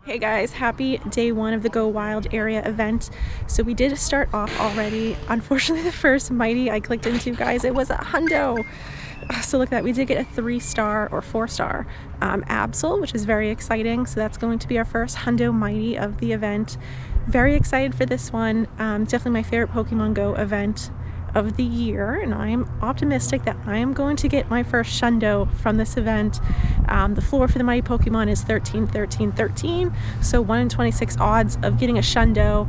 Hey guys, happy day one of the Go Wild area event. So we did start off already. Unfortunately, the first Mighty I clicked into, guys, it was a hundo. So look at that, we did get a 3-star or 4-star Absol, which is very exciting. So that's going to be our first hundo Mighty of the event. Very excited for this one. Definitely my favorite Pokemon Go event of the year, and I am optimistic that I am going to get my first shundo from this event. The floor for the Mighty Pokemon is 13, 13, 13, so 1 in 26 odds of getting a shundo.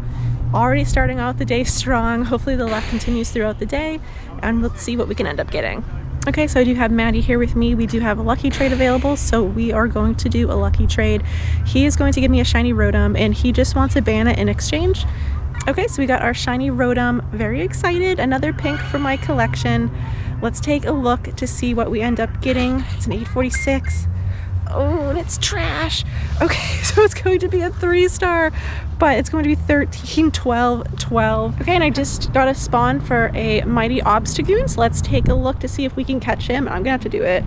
Already starting out the day strong. Hopefully the luck continues throughout the day, and let's see what we can end up getting. Okay, so I do have Maddie here with me. We do have a lucky trade available, so we are going to do a lucky trade. He is going to give me a shiny Rotom, and he just wants a Banna in exchange. Okay, so we got our shiny Rotom. Very excited. Another pink for my collection. Let's take a look to see what we end up getting. It's an 846. Oh, and it's trash. Okay, so it's going to be a 3-star, but it's going to be 13, 12, 12. Okay, and I just got a spawn for a Mighty Obstagoon, so let's take a look to see if we can catch him. I'm gonna have to do it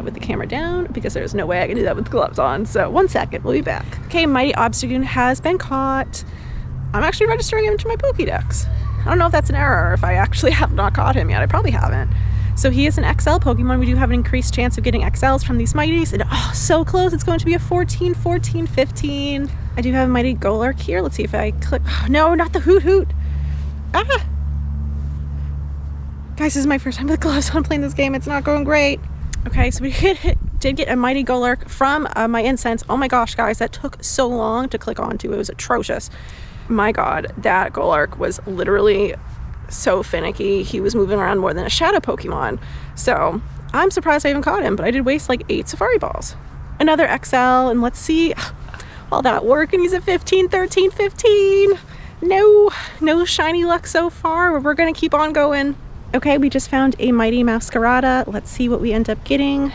with the camera down because there's no way I can do that with gloves on. So 1 second, we'll be back. Okay, Mighty Obstagoon has been caught. I'm actually registering him to my Pokédex. I don't know if that's an error or if I actually have not caught him yet. I probably haven't. So he is an XL Pokemon. We do have an increased chance of getting XLs from these Mighties. And oh, so close. It's going to be a 14, 14, 15. I do have a Mighty Golurk here. Let's see if I click. Oh, no, not the Hoot Hoot. Ah! Guys, this is my first time with gloves on playing this game. It's not going great. Okay, so we did get a Mighty Golurk from my Incense. Oh my gosh, guys, that took so long to click onto. It was atrocious. My god, that Golurk was literally so finicky. He was moving around more than a shadow Pokemon. So I'm surprised I even caught him, but I did waste like 8 Safari Balls. Another XL, and let's see. All that work, and he's at 15, 13, 15. No shiny luck so far. We're gonna keep on going. Okay, we just found a Mighty Masquerada. Let's see what we end up getting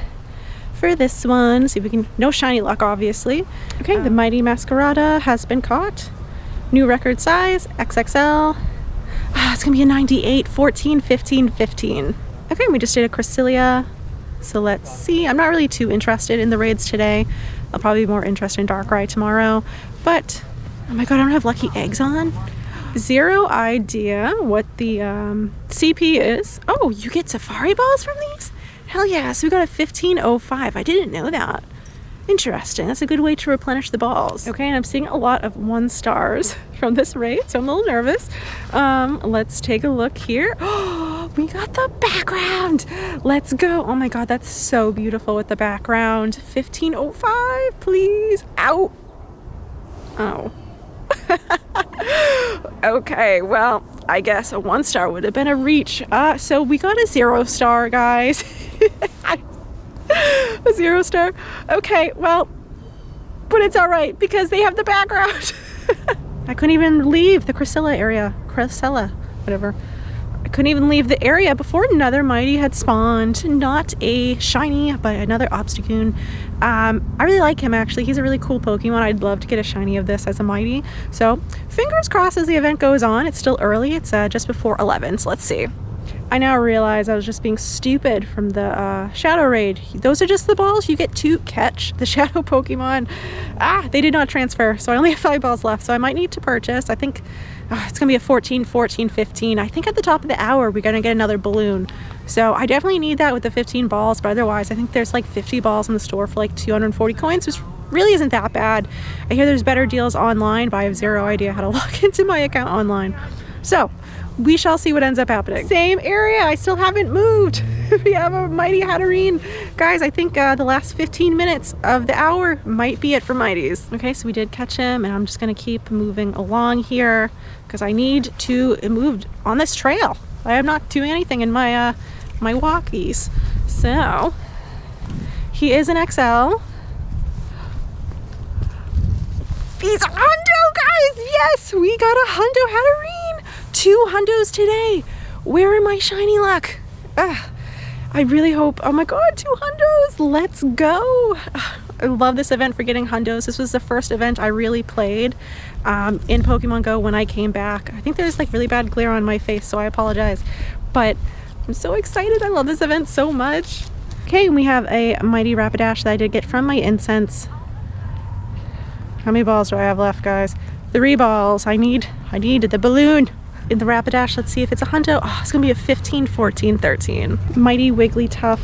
for this one. See if we can, no shiny luck, obviously. Okay, the Mighty Masquerada has been caught. New record size, XXL. It's gonna be a 98, 14, 15, 15. Okay, we just did a Cresselia. So let's see. I'm not really too interested in the raids today. I'll probably be more interested in Darkrai tomorrow. But, oh my god, I don't have lucky eggs on. Zero idea what the CP is. Oh, you get Safari Balls from these? Hell yeah, so we got a 1505. I didn't know that. Interesting. That's a good way to replenish the balls. Okay, and I'm seeing a lot of 1-stars from this raid, so I'm a little nervous. Let's take a look here. Oh, we got the background. Let's go. Oh my god, that's so beautiful with the background. 1505, please. Ow. Oh. Okay, well, I guess a 1-star would have been a reach. So we got a 0-star, guys. A 0-star. Okay, well, but it's all right because they have the background. I couldn't even leave the Cresselia area. Cresselia, whatever. I couldn't even leave the area before another Mighty had spawned. Not a shiny, but another Obstagoon. I really like him, actually. He's a really cool Pokemon. I'd love to get a shiny of this as a Mighty. So fingers crossed as the event goes on. It's still early. It's just before 11, so let's see. I now realize I was just being stupid from the Shadow Raid. Those are just the balls you get to catch the Shadow Pokemon. They did not transfer, so I only have 5 balls left, so I might need to purchase. I think it's gonna be a 14, 14, 15. I think at the top of the hour we're gonna get another balloon. So I definitely need that with the 15 balls, but otherwise I think there's like 50 balls in the store for like 240 coins, which really isn't that bad. I hear there's better deals online, but I have zero idea how to log into my account online. So we shall see what ends up happening. Same area, I still haven't moved. We have a Mighty Hatterene. Guys, I think the last 15 minutes of the hour might be it for Mighties. Okay, so we did catch him, and I'm just gonna keep moving along here because I need to move on this trail. I am not doing anything in my my walkies. So he is an XL. He's a hundo, guys! Yes, we got a hundo Hatterene. 2 hundos today. Where are my shiny luck? I really hope. Oh my god, 2 hundos. Let's go. I love this event for getting hundos. This was the first event I really played in Pokemon Go when I came back. I think there's like really bad glare on my face, so I apologize. But I'm so excited. I love this event so much. Okay, we have a Mighty Rapidash that I did get from my Incense. How many balls do I have left, guys? 3 balls. I need the balloon in the Rapidash. Let's see if it's a hundo. Oh, it's gonna be a 15, 14, 13. Mighty Wigglytuff.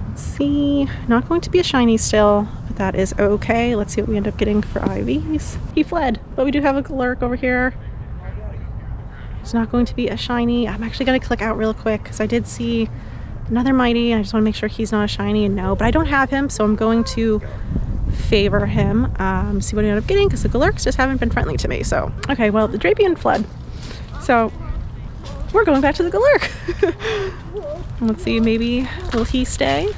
Let's see. Not going to be a shiny still, but that is okay. Let's see what we end up getting for IVs. He fled, but we do have a Galurk over here. It's not going to be a shiny. I'm actually gonna click out real quick because I did see another Mighty. I just want to make sure he's not a shiny, and no, but I don't have him, so I'm going to favor him, see what I end up getting, because the Galurks just haven't been friendly to me. So okay, well, the Drapion fled, so we're going back to the Galurk. Let's see, maybe will he stay?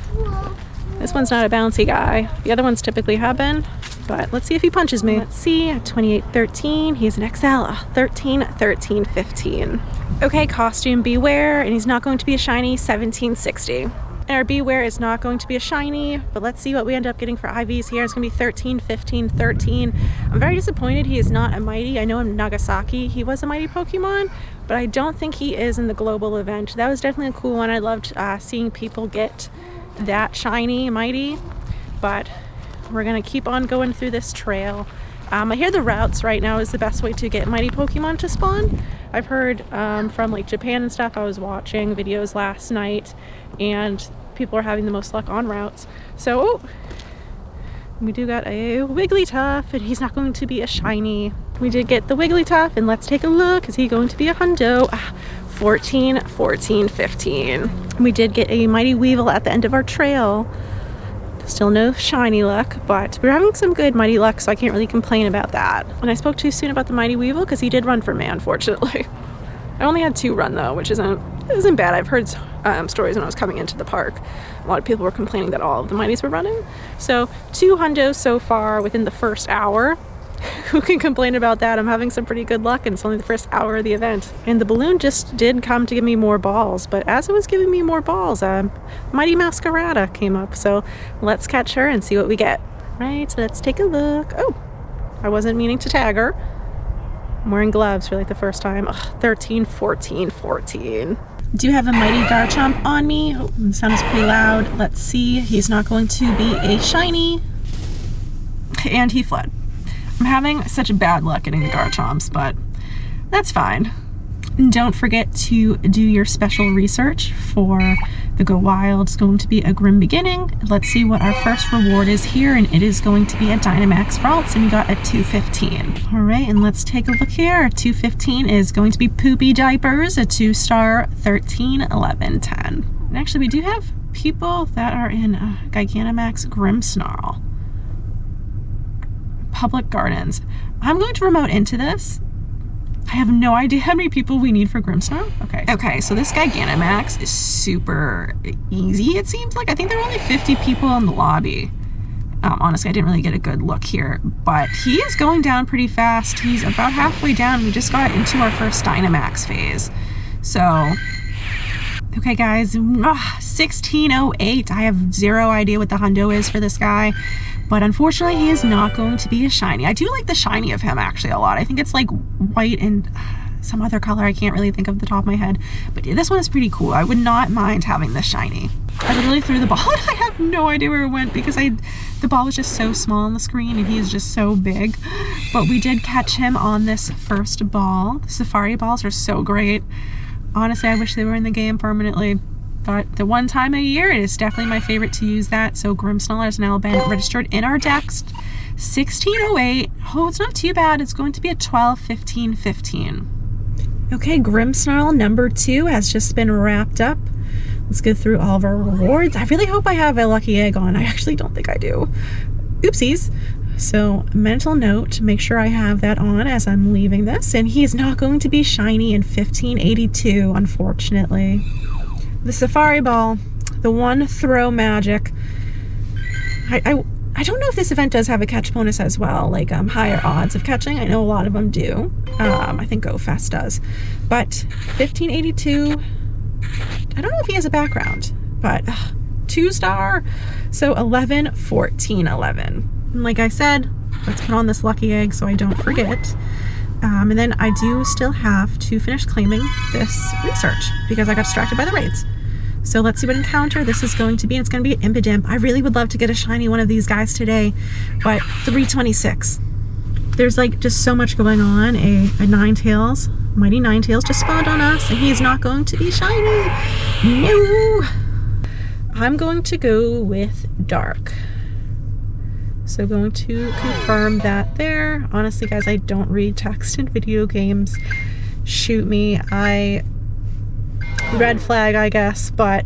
This one's not a bouncy guy. The other ones typically have been, but let's see if he punches me. Let's see, 28, 13. He's an XL. 13, 13, 15. Okay, costume Beware, and he's not going to be a shiny. 17, 60. And our Beware is not going to be a shiny, but let's see what we end up getting for IVs here. It's gonna be 13, 15, 13. I'm very disappointed he is not a Mighty. I know in Nagasaki he was a Mighty Pokemon, but I don't think he is in the global event. That was definitely a cool one. I loved seeing people get that shiny Mighty, but we're gonna keep on going through this trail. I hear the routes right now is the best way to get Mighty Pokemon to spawn. I've heard from like Japan and stuff. I was watching videos last night and people are having the most luck on routes. So we do got a Wigglytuff, and he's not going to be a shiny. We did get the Wigglytuff, and let's take a look. Is he going to be a hundo? 14, 14, 15. We did get a Mighty Weevil at the end of our trail. Still no shiny luck, but we're having some good Mighty luck, so I can't really complain about that. And I spoke too soon about the Mighty Weevil because he did run for me, unfortunately. I only had 2 run though, which isn't bad. I've heard stories when I was coming into the park. A lot of people were complaining that all of the Mighties were running. So 2 hundos so far within the first hour. Who can complain about that? I'm having some pretty good luck, and it's only the first hour of the event. And the balloon just did come to give me more balls, but as it was giving me more balls, Mighty Masquerada came up. So let's catch her and see what we get. Right, so let's take a look. Oh, I wasn't meaning to tag her. I'm wearing gloves for like the first time. Ugh, 13, 14, 14. Do have a Mighty Garchomp on me. Oh, the sound is pretty loud. Let's see. He's not going to be a shiny. And he fled. I'm having such bad luck getting the Garchomps, but that's fine. And don't forget to do your special research for the Go Wild. It's going to be a grim beginning. Let's see what our first reward is here, and it is going to be a Dynamax Ralts, and we got a 215. All right, and let's take a look here. 215 is going to be Poopy Diapers, a 2-star, 13, 11, 10. And actually, we do have people that are in Gigantamax Grimmsnarl. Public Gardens. I'm going to remote into this. I have no idea how many people we need for Grimmsnarl. Okay, so this Gigantamax is super easy, it seems like. I think there are only 50 people in the lobby. Honestly, I didn't really get a good look here, but he is going down pretty fast. He's about halfway down. We just got into our first Dynamax phase. So, okay guys, 1608. I have 0 idea what the hundo is for this guy. But unfortunately, he is not going to be a shiny. I do like the shiny of him actually a lot. I think it's like white and some other color. I can't really think of the top of my head. But this one is pretty cool. I would not mind having this shiny. I literally threw the ball and I have no idea where it went because the ball was just so small on the screen and he is just so big. But we did catch him on this first ball. The Safari balls are so great. Honestly, I wish they were in the game permanently. But the one time a year, it is definitely my favorite to use that. So Grimmsnarl has now been registered in our decks. 1608. Oh, it's not too bad. It's going to be a 12, 15, 15. Okay, Grimmsnarl number 2 has just been wrapped up. Let's go through all of our rewards. I really hope I have a lucky egg on. I actually don't think I do. Oopsies. So mental note, make sure I have that on as I'm leaving this. And he is not going to be shiny in 1582, unfortunately. The Safari Ball, the one throw magic. I don't know if this event does have a catch bonus as well, like higher odds of catching. I know a lot of them do. I think GoFest does. But 1582, I don't know if he has a background, but 2-star. So 11, 14, 11. And like I said, let's put on this lucky egg so I don't forget. And then I do still have to finish claiming this research because I got distracted by the raids. So let's see what encounter this is going to be. And it's going to be an Impidimp. I really would love to get a shiny one of these guys today, but 326. There's like just so much going on. A Ninetales, Mighty Ninetales just spawned on us, and he's not going to be shiny. No. I'm going to go with Dark. So going to confirm that there. Honestly, guys, I don't read text in video games. Shoot me. Red flag, I guess, but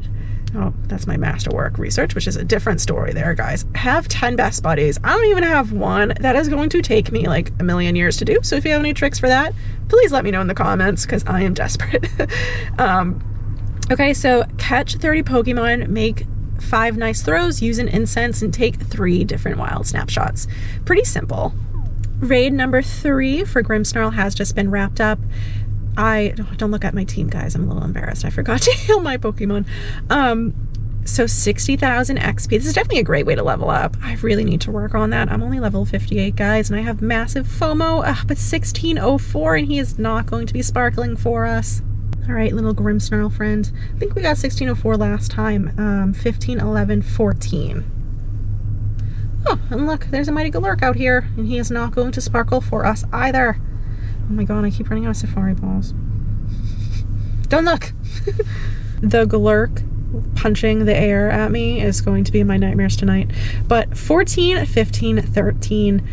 oh, that's my masterwork research, which is a different story there, guys. Have 10 best buddies. I don't even have one. That is going to take me like a million years to do. So if you have any tricks for that, please let me know in the comments because I am desperate. Okay, so catch 30 Pokemon, make 5 nice throws, use an incense, and take 3 different wild snapshots. Pretty simple. Raid number 3 for Grimmsnarl has just been wrapped up. Don't look at my team, guys. I'm a little embarrassed. I forgot to heal my Pokemon. So 60,000 XP. This is definitely a great way to level up. I really need to work on that. I'm only level 58, guys, and I have massive FOMO. But 1604, and he is not going to be sparkling for us. All right, little Grimmsnarl friend. I think we got 1604 last time. 15, 11, 14. Oh, and look, there's a Mighty Galurk out here, and he is not going to sparkle for us either. Oh my god, I keep running out of Safari Balls. Don't look! The Galurk punching the air at me is going to be my nightmares tonight. But 14, 15, 13.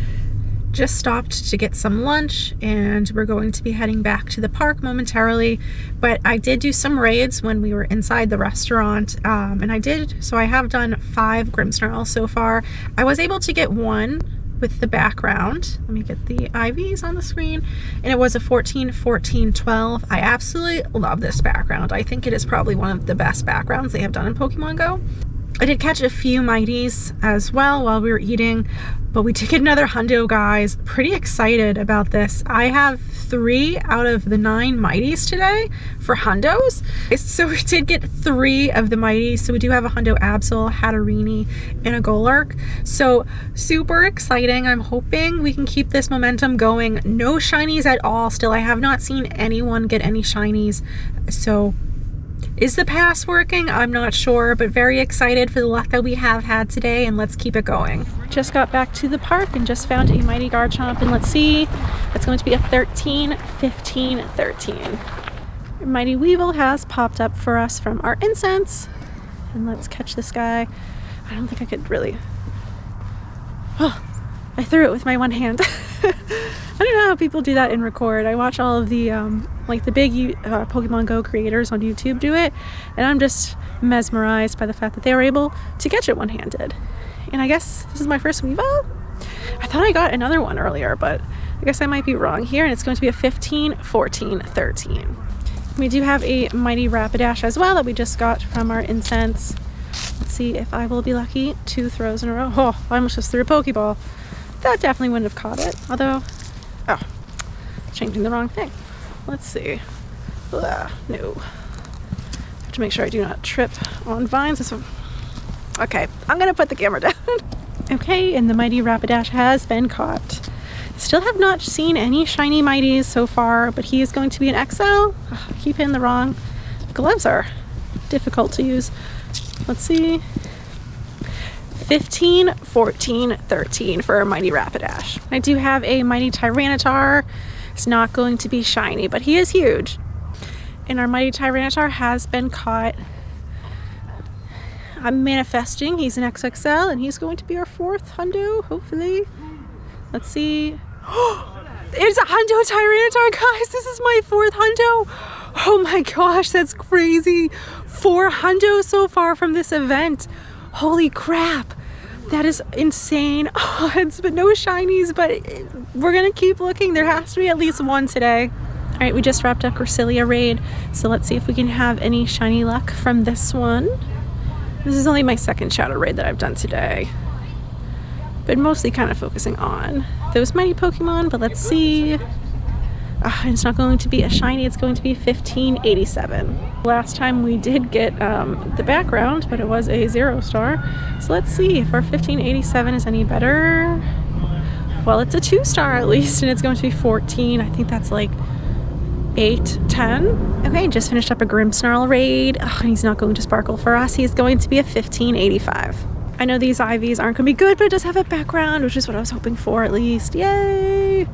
Just stopped to get some lunch, and we're going to be heading back to the park momentarily. But I did do some raids when we were inside the restaurant, and I have done 5 Grimmsnarls so far. I was able to get 1 with the background. Let me get the IVs on the screen. And it was a 14, 14, 12. I absolutely love this background. I think it is probably one of the best backgrounds they have done in Pokemon Go. I did catch a few Mighties as well while we were eating, but we did get another hundo, guys. Pretty excited about this. I have 3 out of the 9 Mighties today for hundos. So we did get 3 of the Mighties. So we do have a hundo Absol, Hatterini, and a Golurk. So super exciting. I'm hoping we can keep this momentum going. No shinies at all still. I have not seen anyone get any shinies. So is the pass working? I'm not sure, but very excited for the luck that we have had today, and let's keep it going. Just got back to the park and just found a Mighty Garchomp, and let's see, it's going to be a 13, 15, 13. Mighty Weevil has popped up for us from our incense, and let's catch this guy. I don't think I could really... Oh, I threw it with my one hand. I don't know how people do that in record. I watch all of the like the big Pokemon Go creators on YouTube do it, and I'm just mesmerized by the fact that they were able to catch it one-handed. And I guess this is my first Weevil. I thought I got another one earlier, but I guess I might be wrong here, and it's going to be a 15, 14, 13. We do have a Mighty Rapidash as well that we just got from our incense. Let's see if I will be lucky. 2 throws in a row. Oh, I almost just threw a Pokeball. That definitely wouldn't have caught it, although, oh, changing the wrong thing. Let's see. Ugh, no. Have to make sure I do not trip on vines. Okay, I'm gonna put the camera down. Okay, and the Mighty Rapidash has been caught. Still have not seen any shiny Mighties so far, but he is going to be an XL. Ugh, I keep hitting the wrong. Gloves are difficult to use. Let's see. 15, 14, 13 for a Mighty Rapidash. I do have a Mighty Tyranitar. It's not going to be shiny, but he is huge. And our Mighty Tyranitar has been caught. I'm manifesting. He's an XXL, and he's going to be our 4th hundo, hopefully. Let's see. It's a hundo Tyranitar, guys. This is my 4th hundo. Oh my gosh, that's crazy. 4 hundos so far from this event. Holy crap. That is insane odds, but no shinies, but we're gonna keep looking. There has to be at least one today. All right, we just wrapped up Gracilia raid, so let's see if we can have any shiny luck from this one. This is only my 2nd shadow raid that I've done today, but mostly kind of focusing on those mighty Pokemon, but let's see. It's not going to be a shiny, it's going to be 1587. Last time we did get the background, but it was a 0-star. So let's see if our 1587 is any better. Well, it's a 2-star at least, and it's going to be 14. I think that's like 8, 10. Okay, just finished up a Grimmsnarl raid. Oh, he's not going to sparkle for us. He's going to be a 1585. I know these IVs aren't going to be good, but it does have a background, which is what I was hoping for at least. Yay!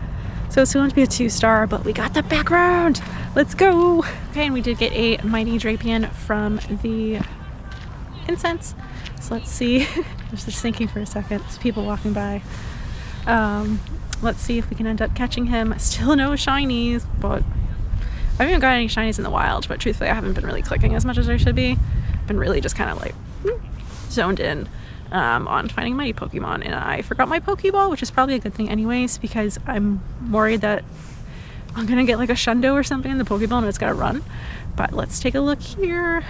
So it's going to be a 2-star, but we got the background. Let's go. Okay, and we did get a Mighty Drapion from the incense. So let's see. I was just thinking for a second. There's people walking by. Let's see if we can end up catching him. Still no shinies, but I haven't got any shinies in the wild, but truthfully I haven't been really clicking as much as I should be. I've been really just kind of like zoned in on finding mighty Pokemon, and I forgot my Pokeball, which is probably a good thing anyways, because I'm worried that I'm gonna get like a Shundo or something in the Pokeball and it's gonna run. But let's take a look here.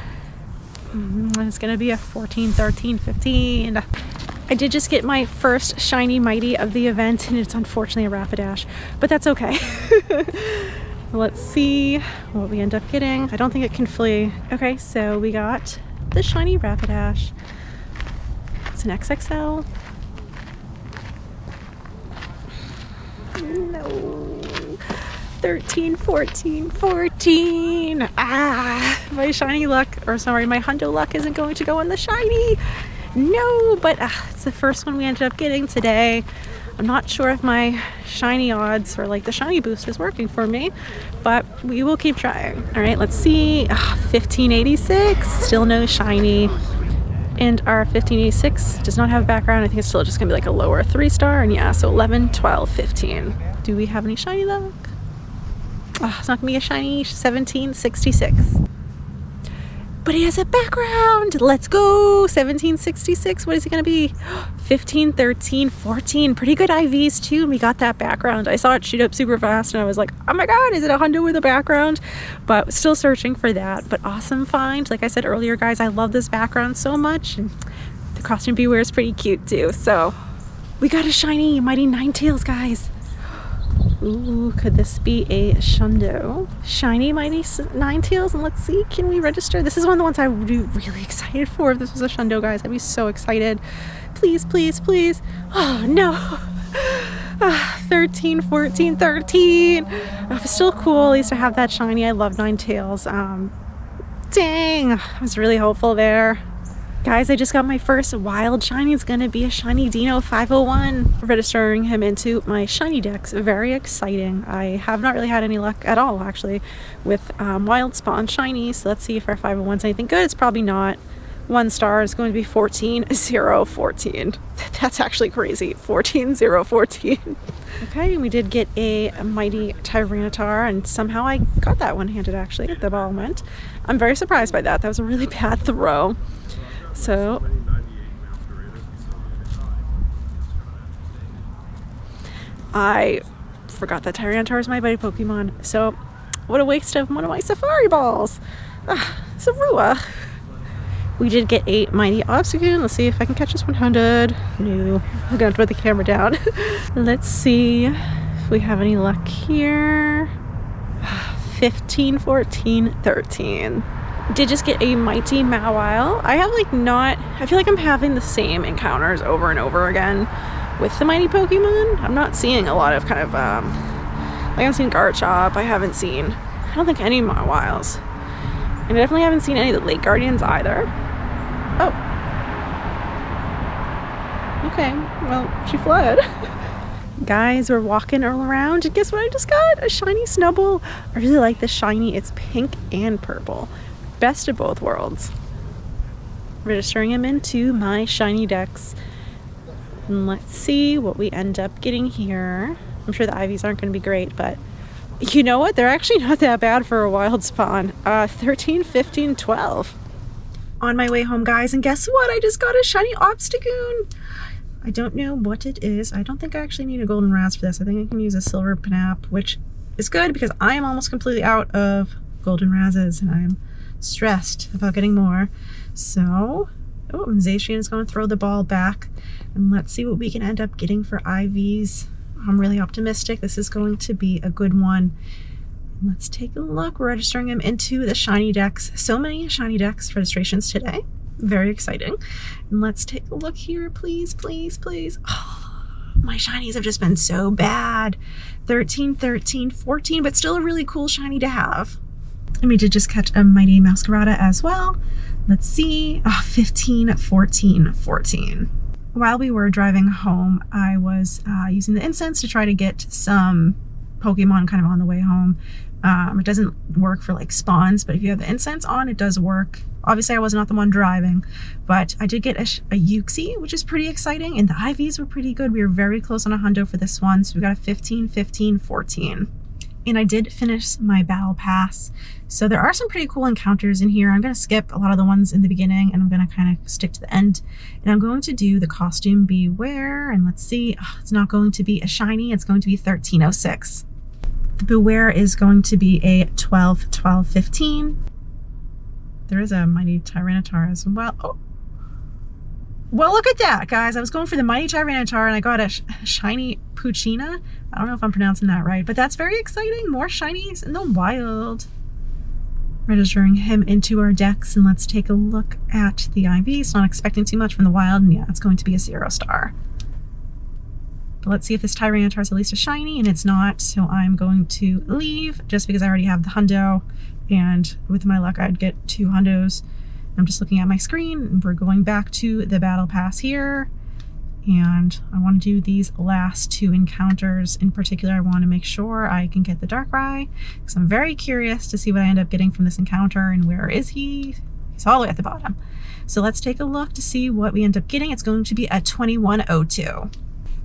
It's gonna be a 14, 13, 15. I did just get my first shiny mighty of the event, and it's unfortunately a Rapidash, but that's okay. Let's see what we end up getting. I don't think it can flee. Okay, so we got the shiny Rapidash. It's an XXL. No. 13, 14, 14. Ah, my shiny luck, or sorry, my hundo luck isn't going to go on the shiny. No, but it's the first one we ended up getting today. I'm not sure if my shiny odds or like the shiny boost is working for me, but we will keep trying. All right, let's see. 1586, still no shiny. And our 1586 does not have a background. I think it's still just gonna be like a lower 3-star. And yeah, so 11, 12, 15. Do we have any shiny luck? Oh, it's not gonna be a shiny. 1766. But he has a background. Let's go. 1766. What is it going to be? 15, 13, 14. Pretty good IVs too. And we got that background. I saw it shoot up super fast and I was like, oh my god, is it a hundo with a background? But still searching for that. But awesome find. Like I said earlier, guys, I love this background so much. And the costume Beware is pretty cute too. So we got a shiny Mighty Ninetales, guys. Ooh, could this be a Shundo? Shiny Mighty Ninetales, and let's see, can we register? This is one of the ones I would be really excited for if this was a Shundo, guys. I'd be so excited. Please, please, please. Oh, no. 13, 14, 13. It's still cool, at least I have that shiny. I love Ninetales. Dang, I was really hopeful there. Guys, I just got my first wild shiny. It's gonna be a shiny Dino 501. Registering him into my shiny decks. Very exciting. I have not really had any luck at all, actually, with wild spawn shinies. So let's see if our 501's anything good. It's probably not. 1-star is going to be 14, 0, 14. That's actually crazy. 14, 0, 14. Okay, we did get a mighty Tyranitar, and somehow I got that one-handed, actually. The ball went. I'm very surprised by that. That was a really bad throw. So I forgot that Tyranitar is my buddy Pokemon. So what a waste of one of my Safari balls. Sarua. We did get a mighty Obstagoon. Let's see if I can catch this 100. No, I'm gonna have to put the camera down. Let's see if we have any luck here. 15, 14, 13. Did just get a mighty Mawile. I have like not, I feel like I'm having the same encounters over and over again with the mighty Pokemon. I'm not seeing a lot of kind of like I haven't seen Garchomp. I don't think any Mawiles, and I definitely haven't seen any of the Lake Guardians either. Oh, okay, well, she fled. Guys, we're walking all around, and guess what I just got? A shiny Snubbull. I really like this shiny. It's pink and purple. Best of both worlds. Registering him into my shiny decks. And let's see what we end up getting here. I'm sure the IVs aren't going to be great, but you know what? They're actually not that bad for a wild spawn. 13, 15, 12. On my way home, guys, and guess what? I just got a shiny Obstagoon. I don't know what it is. I don't think I actually need a golden Raz for this. I think I can use a silver Panap, which is good because I am almost completely out of golden Razes, and I'm stressed about getting more. So, oh, and Zacian is going to throw the ball back, and let's see what we can end up getting for IVs. I'm really optimistic. This is going to be a good one. Let's take a look. We're registering him into the shiny decks. So many shiny decks registrations today. Very exciting. And let's take a look here, please, please, please. Oh, My shinies have just been so bad. 13, 13, 14, but still a really cool shiny to have. And we did just catch a Mighty Masquerada as well. Let's see. 15, 14, 14. While we were driving home, I was using the incense to try to get some Pokemon kind of on the way home. It doesn't work for like spawns, but if you have the incense on, it does work. Obviously, I was not the one driving, but I did get a Uxie, which is pretty exciting, and the IVs were pretty good. We were very close on a hundo for this one, so we got a 15, 15, 14. And I did finish my battle pass. So there are some pretty cool encounters in here. I'm going to skip a lot of the ones in the beginning, and I'm going to kind of stick to the end. And I'm going to do the costume Beware, and let's see. It's not going to be a shiny. It's going to be 1306. The Beware is going to be a 12, 12, 15. There is a Mighty Tyranitar as well. Oh, well, look at that, guys. I was going for the Mighty Tyranitar, and I got a shiny Puccina. I don't know if I'm pronouncing that right, but that's very exciting. More shinies in the wild. Registering him into our decks, and let's take a look at the IVs. Not expecting too much from the wild, and yeah, it's going to be a 0-star. But let's see if this Tyranitar is at least a shiny, and it's not, so I'm going to leave just because I already have the hundo, and with my luck, I'd get 2 hundos. I'm just looking at my screen, and we're going back to the battle pass here. And I want to do these last 2 encounters. In particular, I want to make sure I can get the Darkrai, because I'm very curious to see what I end up getting from this encounter. And where is he? He's all the way at the bottom. So let's take a look to see what we end up getting. It's going to be a 2102.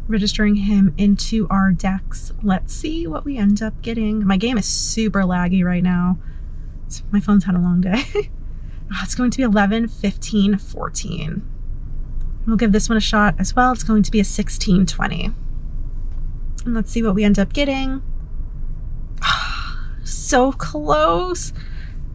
Registering him into our decks. Let's see what we end up getting. My game is super laggy right now. My phone's had a long day. It's going to be 11, 15, 14. We'll give this one a shot as well. It's going to be a 16, 20. And let's see what we end up getting. So close.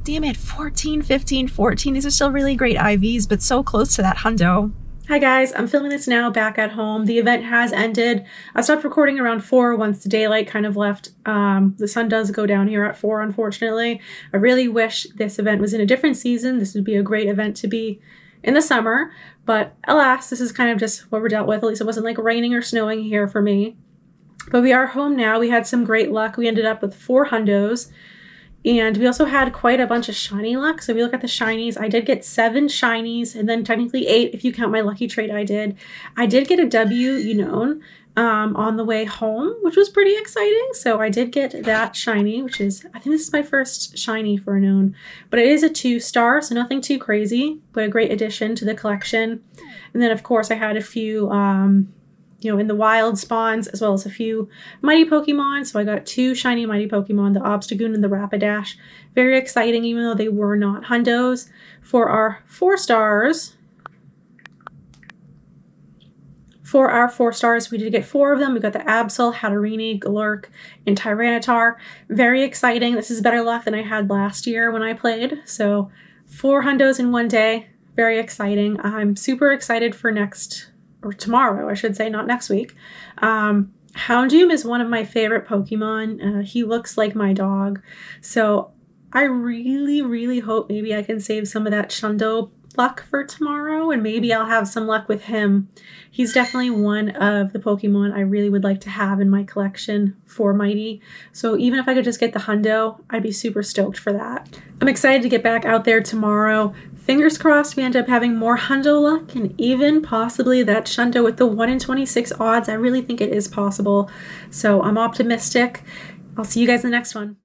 Damn it, 14, 15, 14. These are still really great IVs, but so close to that hundo. Hi guys, I'm filming this now back at home. The event has ended. I stopped recording around 4 once the daylight kind of left. The sun does go down here at 4, unfortunately. I really wish this event was in a different season. This would be a great event to be in the summer, but alas, this is kind of just what we're dealt with. At least it wasn't like raining or snowing here for me. But we are home now. We had some great luck. We ended up with 4 hundos. And we also had quite a bunch of shiny luck. So if we look at the shinies, I did get 7 shinies, and then technically 8 if you count my lucky trade I did. I did get a W, on the way home, which was pretty exciting. So I did get that shiny, which is, I think this is my first shiny for a known, but it is a 2-star, so nothing too crazy, but a great addition to the collection. And then of course I had a few, in the wild spawns, as well as a few mighty Pokemon. So I got 2 shiny mighty Pokemon, the Obstagoon and the Rapidash. Very exciting, even though they were not hundos. For our 4 stars, we did get 4 of them. We got the Absol, Hatterene, Galurk, and Tyranitar. Very exciting. This is better luck than I had last year when I played. So 4 hundos in one day. Very exciting. I'm super excited for tomorrow, I should say, not next week. Houndoom is one of my favorite Pokemon. He looks like my dog. So I really, really hope maybe I can save some of that Shundo luck for tomorrow, and maybe I'll have some luck with him. He's definitely one of the Pokemon I really would like to have in my collection for Mighty. So even if I could just get the hundo, I'd be super stoked for that. I'm excited to get back out there tomorrow. Fingers crossed we end up having more hundo luck, and even possibly that Shundo with the 1 in 26 odds. I really think it is possible. So I'm optimistic. I'll see you guys in the next one.